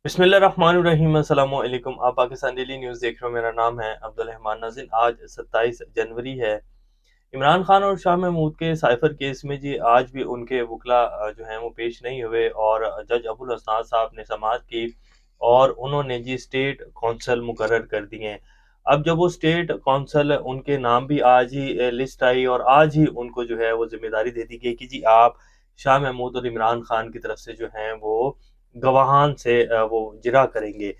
बिस्मिल्लाहिर्रहमानिर्रहीम अस्सलाम वालेकुम। आप पाकिस्तान डेली न्यूज़ देख रहे हो। मेरा नाम है अब्दुल रहमान नाज़िर। आज 27 जनवरी है। इमरान खान और शाह महमूद के साइफर केस में जी आज भी उनके वकला जो हैं वो पेश नहीं हुए और जज अबुल हसनात साहब ने समाअत की और उन्होंने जी स्टेट कौंसल मुकर्रर कर दिए हैं। अब जब वो स्टेट कौंसल उनके नाम भी आज ही लिस्ट आई और आज ही उनको जो है वो ज़िम्मेदारी दे दी गई कि जी आप शाह महमूद और इमरान खान की तरफ से जो हैं वो गवाहान से वो जिरा करेंगे।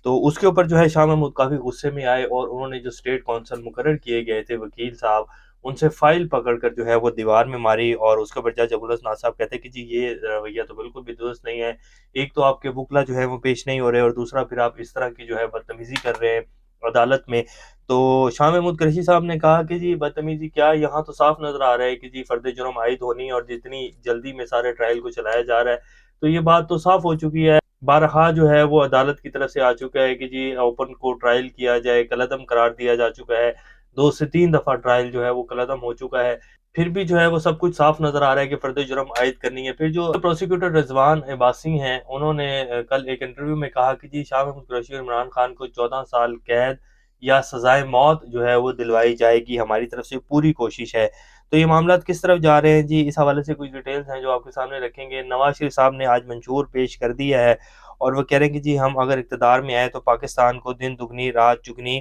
तो उसके ऊपर जो है शाह महमूद काफ़ी गुस्से में आए और उन्होंने जो स्टेट कौंसल मुकर्रर किए गए थे वकील साहब, उनसे फ़ाइल पकड़कर जो है वो दीवार में मारी और उसके ऊपर जज अबुल हसनात साहब कहते हैं कि जी ये रवैया तो बिल्कुल भी दुरुस्त नहीं है। एक तो आपके वकला जो है वो पेश नहीं हो रहे और दूसरा फिर आप इस तरह की जो है बदतमीज़ी कर रहे हैं अदालत में। तो शाह महमूद कुरैशी साहब ने कहा कि जी बदतमीज़ी क्या, यहाँ तो साफ नज़र आ रहा है कि जी फ़र्द जुर्म आयद होनी और जितनी जल्दी में सारे ट्रायल को चलाया जा रहा है, तो ये बात तो साफ हो चुकी है। बारहा जो है वो अदालत की तरफ से आ चुका है कि जी ओपन कोर्ट ट्रायल किया जाए, कलअदम करार दिया जा चुका है। 2 से 3 दफ़ा ट्रायल जो है वो कलअदम हो चुका है। फिर भी जो है वो सब कुछ साफ नज़र आ रहा है कि फ़र्द जुर्म आयद करनी है। फिर जो प्रोसिक्यूटर रिज़वान अब्बासी हैं, उन्होंने कल एक इंटरव्यू में कहा कि जी शाह महमूद कुरैशी और इमरान खान को 14 साल कैद या सज़ाए मौत जो है वो दिलवाई जाएगी, हमारी तरफ से पूरी कोशिश है। तो ये मामलात किस तरफ जा रहे हैं जी, इस हवाले से कुछ डिटेल्स हैं जो आपके सामने रखेंगे। नवाज़ शरीफ साहब ने आज मंशूर पेश कर दिया है और वो कह रहे हैं कि जी हम अगर इक़्तिदार में आए तो पाकिस्तान को दिन दुगनी रात चुगनी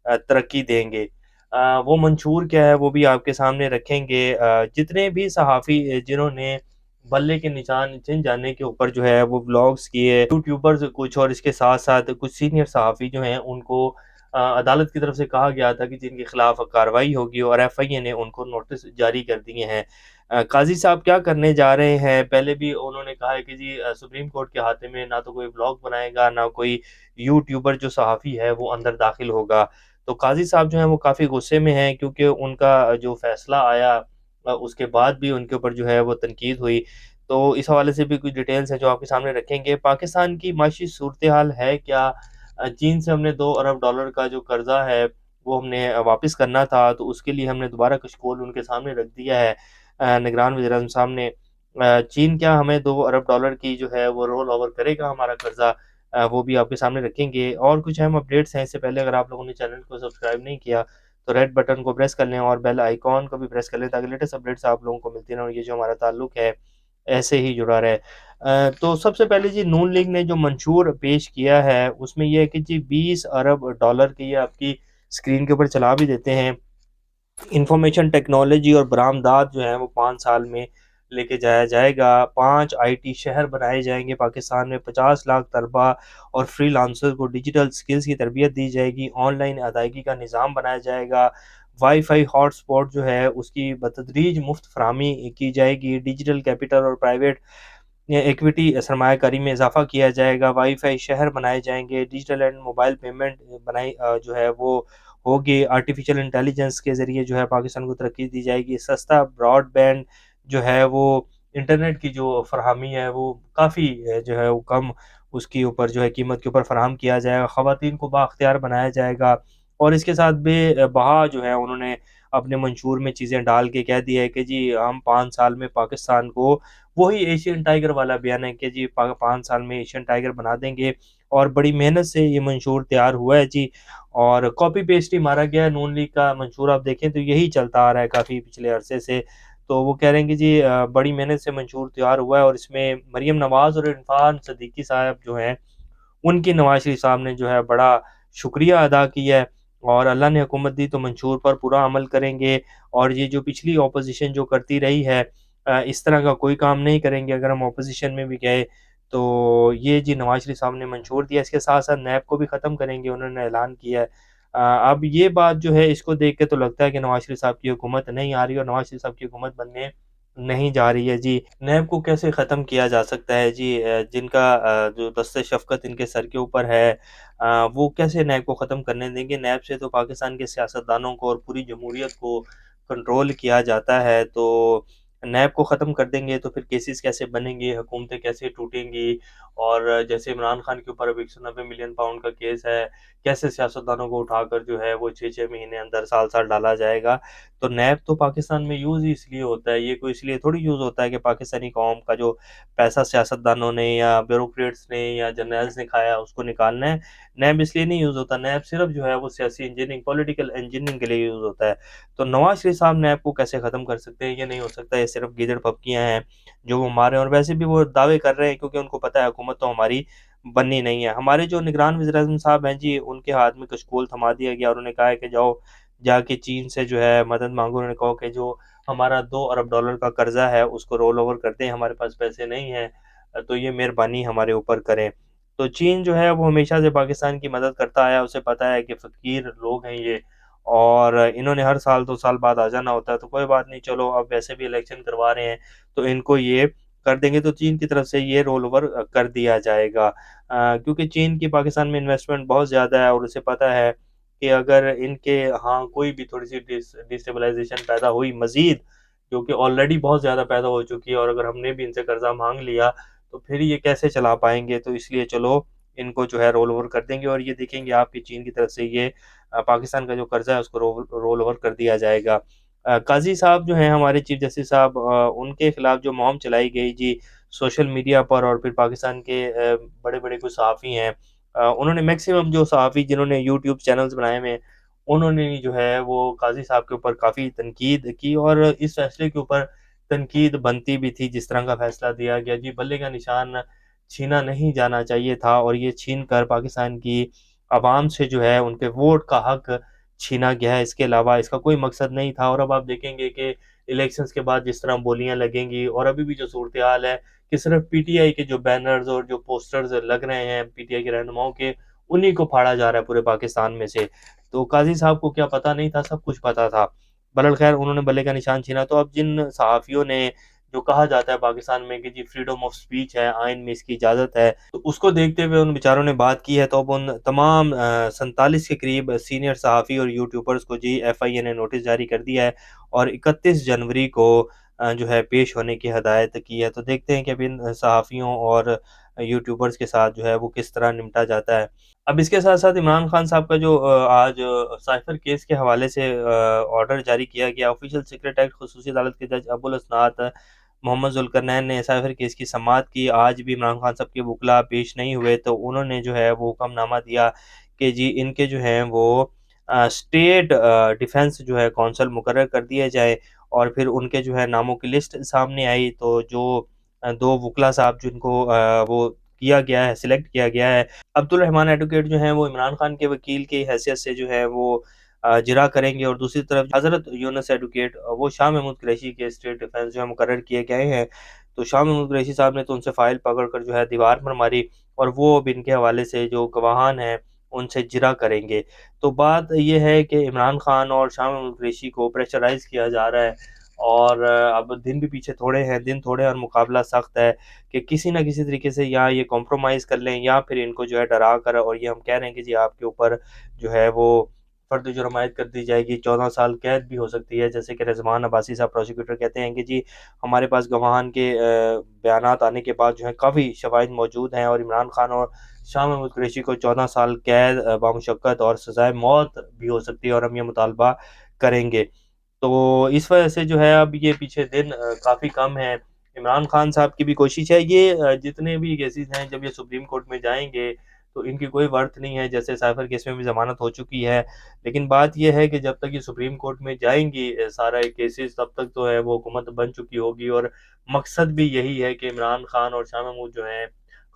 तरक्की देंगे। वो मंशूर क्या है वो भी आपके सामने रखेंगे। जितने भी सहाफ़ी जिन्होंने बल्ले के निशान चिन जाने के ऊपर जो है वो व्लॉग्स किए, यूट्यूबर्स कुछ और इसके साथ-साथ कुछ सीनियर सहाफ़ी जो हैं उनको अदालत की तरफ से कहा गया था कि जिनके खिलाफ कार्रवाई होगी और एफआईए ने उनको नोटिस जारी कर दिए हैं। काज़ी साहब क्या करने जा रहे हैं? पहले भी उन्होंने कहा है कि जी सुप्रीम कोर्ट के हाथे में ना तो कोई व्लॉग बनाएगा, ना कोई यूट्यूबर जो सहाफ़ी है वो अंदर दाखिल होगा। तो काज़ी साहब जो हैं वो काफ़ी गुस्से में हैं क्योंकि उनका जो फ़ैसला आया उसके बाद भी उनके ऊपर जो है वो तनकीद हुई। तो इस हवाले से भी कुछ डिटेल्स हैं जो आपके सामने रखेंगे। पाकिस्तान की माशी सूरत-ए-हाल है क्या? चीन से हमने 2 अरब डॉलर का जो कर्ज़ा है, वो हमने वापस करना था, तो उसके लिए हमने दोबारा कशकोल उनके सामने रख दिया है। निगरान वज़ीर-ए-आज़म साहब ने चीन क्या हमें 2 अरब डॉलर की जो है वो रोल ओवर करेगा हमारा कर्ज़ा? वो भी आपके सामने रखेंगे और कुछ अहम अपडेट्स हैं। इससे पहले अगर आप लोगों ने चैनल को सब्सक्राइब नहीं किया, तो रेड बटन को प्रेस कर लें और बेल आइकॉन को भी प्रेस कर लें ताकि लेटेस्ट अपडेट्स आप लोगों को मिलती रहें और ये जो हमारा ताल्लुक है, ऐसे ही जुड़ा रहे। तो सबसे पहले जी नून लीग ने जो मंशूर पेश किया है, उसमें ये है कि जी 20 अरब डॉलर की ये आपकी स्क्रीन के ऊपर चला भी देते हैं। इंफॉर्मेशन टेक्नोलॉजी और बरामदात जो हैं वो 5 साल में लेके जाया जाएगा। 5 आईटी शहर बनाए जाएँगे पाकिस्तान में, 50 लाख तलबा और फ्रीलांसर को डिजिटल स्किल्स की तरबियत दी जाएगी। ऑनलाइन अदायगी का निज़ाम बनाया जाएगा। वाई-फाई हॉटस्पॉट जो है उसकी बतदरीज मुफ़्त फ़राहमी की जाएगी। डिजिटल कैपिटल और प्राइवेट इक्विटी सरमायाकारी में इज़ाफ़ा किया जाएगा। वाई-फाई शहर बनाए जाएँगे। डिजिटल एंड मोबाइल पेमेंट जो है वो होगी। आर्टिफ़िशियल इंटेलिजेंस के ज़रिए जो है पाकिस्तान को तरक्की दी जाएगी। सस्ता ब्रॉडबैंड जो है वो इंटरनेट की जो फ़राहमी है वो काफ़ी जो है वो कम उसके ऊपर जो है कीमत के ऊपर फ़राहम किया जाएगा। ख़वातीन को बाअख्तियार बनाया जाएगा और इसके साथ बेबहा जो है उन्होंने अपने मंशूर में चीज़ें डाल के कह दिया है कि जी हम 5 साल में पाकिस्तान को वही एशियन टाइगर वाला बयान है कि जी 5 साल में एशियन टाइगर बना देंगे और बड़ी मेहनत से ये मंशूर तैयार हुआ है जी और कॉपी पेस्ट ही मारा गया है। नून लीग का मंशूर आप देखें तो यही चलता आ रहा है काफ़ी पिछले अरसे से। तो वो कह रहे हैं कि जी बड़ी मेहनत से मंशूर तैयार हुआ है और इसमें मरियम नवाज़ और इरफान सिद्दीकी साहब जो हैं, उनकी नवाज़ शरीफ साहब ने जो है बड़ा शुक्रिया अदा किया है और अल्लाह ने हुकूमत दी तो मंशूर पर पूरा अमल करेंगे और ये जो पिछली ऑपोज़िशन जो करती रही है इस तरह का कोई काम नहीं करेंगे अगर हम ऑपोज़िशन में भी गए। तो ये जी नवाज़ शरीफ साहब ने मंशूर दिया, इसके साथ-साथ नैब को भी ख़त्म करेंगे उन्होंने ऐलान किया है। अब ये बात जो है इसको देख के तो लगता है कि नवाज़ शरीफ साहब की हुकूमत नहीं आ रही और नवाज़ शरीफ साहब की हुकूमत बनने नहीं जा रही है जी। नैब को कैसे ख़त्म किया जा सकता है जी? जिनका जो दस्त-ए-शफ़क़त इनके सर के ऊपर है वो कैसे नैब को ख़त्म करने देंगे? नैब से तो पाकिस्तान के सियासतदानों को और पूरी जमहूरियत को कंट्रोल किया जाता है। तो नैब को ख़त्म कर देंगे तो फिर केसेस कैसे बनेंगे, हुकूमतें कैसे टूटेंगी। और जैसे इमरान खान के ऊपर अब 190 मिलियन पाउंड का केस है, कैसे सियासतदानों को उठाकर जो है वो 6-6 महीने अंदर साल-साल डाला जाएगा। तो नैब तो पाकिस्तान में यूज़ ही इसलिए होता है, ये कोई इसलिए थोड़ी यूज़ होता है कि पाकिस्तानी कौम का जो पैसा सियासतदानों ने या ब्यूरोक्रेट्स ने या जर्नैल्स ने खाया उसको निकालना है। नैब इसलिए नहीं यूज़ होता, नैब सिर्फ़ जो है वो सियासी इंजीनियरिंग, पॉलिटिकल इंजीनियरिंग के लिए यूज़ होता है। तो नवाज़ शरीफ साहब नैब को कैसे ख़त्म कर सकते हैं? ये नहीं हो सकता, ये सिर्फ़ गीदड़-पपकियाँ हैं जो वो मार रहे हैं, और वैसे भी वो दावे कर रहे हैं क्योंकि उनको पता है हुकूमत तो हमारी बननी नहीं है। हमारे जो निगरान वज़ीर-ए-आज़म साहब हैं जी, उनके हाथ में कशकोल थमा दिया गया और उन्होंने कहा है कि जाओ, जाके चीन से जो है मदद माँगो। उन्होंने कहा कि जो हमारा $2 अरब का कर्ज़ा है उसको रोल ओवर कर दें, हमारे पास पैसे नहीं हैं, तो ये मेहरबानी हमारे ऊपर करें। तो चीन जो है वो हमेशा से पाकिस्तान की मदद करता आया है, उसे पता है कि फ़कीर लोग हैं ये, और इन्होंने हर साल 2 साल बाद आ जाना होता है, तो कोई बात नहीं, चलो अब वैसे भी इलेक्शन करवा रहे हैं, तो इनको ये कर देंगे, तो चीन की तरफ से ये रोल ओवर कर दिया जाएगा। क्योंकि चीन की पाकिस्तान में इन्वेस्टमेंट बहुत ज़्यादा है और उसे पता है कि अगर इनके यहाँ कोई भी थोड़ी-सी डिस्टेबलाइज़ेशन पैदा हुई मज़ीद, जो कि ऑलरेडी बहुत ज़्यादा पैदा हो चुकी है, और अगर हमने भी इनसे कर्ज़ा माँग लिया, तो फिर ये कैसे चला पाएँगे? तो इसलिए चलो इनको जो है रोल ओवर कर देंगे, और ये देखेंगे आप कि चीन की तरफ से ये पाकिस्तान का जो कर्ज़ा है उसको रोल ओवर कर दिया जाएगा। काज़ी साहब जो हैं हमारे चीफ जस्टिस साहब, उनके खिलाफ जो मुहिम चलाई गई जी सोशल मीडिया पर, और फिर पाकिस्तान के बड़े-बड़े कुछ सहाफ़ी हैं, उन्होंने मैक्सिमम जो सहाफ़ी जिन्होंने यूट्यूब चैनल्स बनाए हुए हैं, उन्होंने जो है वो काज़ी साहब के ऊपर काफ़ी तनकीद की, और इस फैसले के ऊपर तनकीद बनती भी थी जिस तरह का फैसला दिया गया जी। बल्ले का निशान छीना नहीं जाना चाहिए था, और ये छीन कर पाकिस्तान की आवाम से जो है उनके वोट का हक छीना गया है, इसके अलावा इसका कोई मकसद नहीं था। और अब आप देखेंगे कि इलेक्शंस के बाद जिस तरह बोलियाँ लगेंगी, और अभी भी जो सूरत-ए-हाल है कि सिर्फ़ पीटीआई के जो बैनर्स और जो पोस्टर्स लग रहे हैं पीटीआई के रहनुमाओं के, उन्हीं को फाड़ा जा रहा है पूरे पाकिस्तान में से। तो काज़ी साहब को क्या पता नहीं था? सब कुछ पता था। बहरहाल ख़ैर उन्होंने बल्ले का निशान छीना। तो अब जिन सहाफ़ियों ने, जो कहा जाता है पाकिस्तान में कि जी फ्रीडम ऑफ स्पीच है, आइन में इसकी इजाज़त है, तो उसको देखते हुए उन बेचारों ने बात की है। तो अब उन तमाम 47 के करीब सीनियर सहाफ़ी और यूट्यूबर्स को जी एफआईए ने नोटिस जारी कर दिया है, और 31 जनवरी को जो है पेश होने की हदायत की है। तो देखते हैं कि अब इन सहाफ़ियों और यूट्यूबर्स के साथ जो है वो किस तरह निपटा जाता है। अब इसके साथ-साथ इमरान खान साहब का जो आज साइफ़र केस के हवाले से ऑर्डर जारी किया गया। ऑफ़िशियल सीक्रेट एक्ट ख़ुसूसी अदालत के जज अबुल असनाद मोहम्मद ज़ुल्करनैन ने साइफ़र केस की समाअत की। आज भी इमरान खान साहब के वकील पेश नहीं हुए, तो उन्होंने जो है वो हुक्मनामा दिया कि जी इनके जो हैं वो स्टेट डिफेंस जो है कौंसल मुकर्रर कर दिए जाए, और फिर उनके जो है नामों की लिस्ट सामने आई। तो जो 2 वकील साहब जिनको वो किया गया है, सिलेक्ट किया गया है, अब्दुल रहमान एडवोकेट जो हैं वो इमरान खान के वकील की हैसियत से जो है वो जिरा करेंगे, और दूसरी तरफ हज़रत यूनुस एडवोकेट वो शाह महमूद कुरैशी के स्टेट डिफेंस जो है मुकर्रर किए गए हैं। तो शाह महमूद कुरैशी साहब ने तो उनसे फ़ाइल पकड़ कर जो है दीवार पर मारी, और वो अब इनके हवाले से जो गवाहान हैं उनसे जिरा करेंगे। तो बात ये है कि इमरान खान और शाह महमूद कुरैशी को प्रेशराइज़ किया जा रहा है, और अब दिन भी पीछे थोड़े हैं, दिन थोड़े हैं, और मुकाबला सख्त है कि किसी न किसी तरीके से या ये कॉम्प्रोमाइज़ कर लें, या फिर इनको जो है डरा कर, और ये हम कह रहे हैं कि जी आपके ऊपर जो है वो फ़र्द जुर्म आयद कर दी जाएगी, 14 साल कैद भी हो सकती है। जैसे कि रिज़वान अब्बासी साहब प्रोसिक्यूटर कहते हैं कि जी हमारे पास गवाहान के बयानात आने के बाद जो है काफ़ी शवाहिद मौजूद हैं, और इमरान खान और शाह महमूद कुरैशी को 14 साल कैद बामुशक्कत और सज़ाए मौत भी हो सकती है, और हम ये मुतालबा करेंगे। तो इस वजह से जो है अब ये पीछे दिन काफ़ी कम हैं। इमरान खान साहब की भी कोशिश है, ये जितने भी केसेज़ हैं जब ये सुप्रीम कोर्ट में जाएँगे, तो इनकी कोई वर्थ नहीं है। जैसे साइफ़र केस में भी ज़मानत हो चुकी है। लेकिन बात ये है कि जब तक ये सुप्रीम कोर्ट में जाएँगी सारा केसेज़, तब तक तो है वो हुकूमत बन चुकी होगी, और मकसद भी यही है कि इमरान खान और शाह महमूद जो हैं,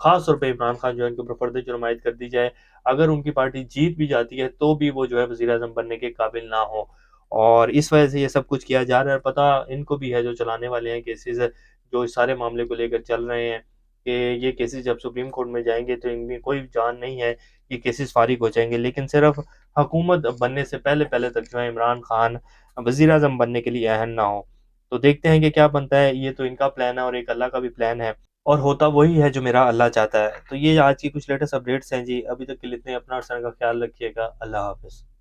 ख़ास तौर पे इमरान खान जो है इनके ऊपर फ़र्द जुर्म आयद कर दी जाए। अगर उनकी पार्टी जीत भी जाती है, तो भी वो जो है वज़ीर-ए-आज़म बनने के काबिल ना हों। और इस वजह से ये सब कुछ किया जा रहा है। पता इनको भी है, जो चलाने वाले हैं केसेज़, जो इस सारे मामले को लेकर चल रहे हैं, कि ये केसेज़ जब सुप्रीम कोर्ट में जाएँगे तो इनमें कोई जान नहीं है, ये केसेज़ फ़ारिग हो जाएँगे। लेकिन सिर्फ़ हुकूमत बनने से पहले-पहले तक जो है इमरान खान वज़ीर-ए-आज़म बनने के लिए अहल ना हो। तो देखते हैं कि क्या बनता है। ये तो इनका प्लान है, और एक अल्लाह का भी प्लान है, और होता वही है जो मेरा अल्लाह चाहता है। तो ये आज की कुछ लेटेस्ट अपडेट्स हैं जी। अभी तक के लिए इतना ही। अपना और अपना का ख़्याल रखिएगा। अल्लाह हाफ़िज़।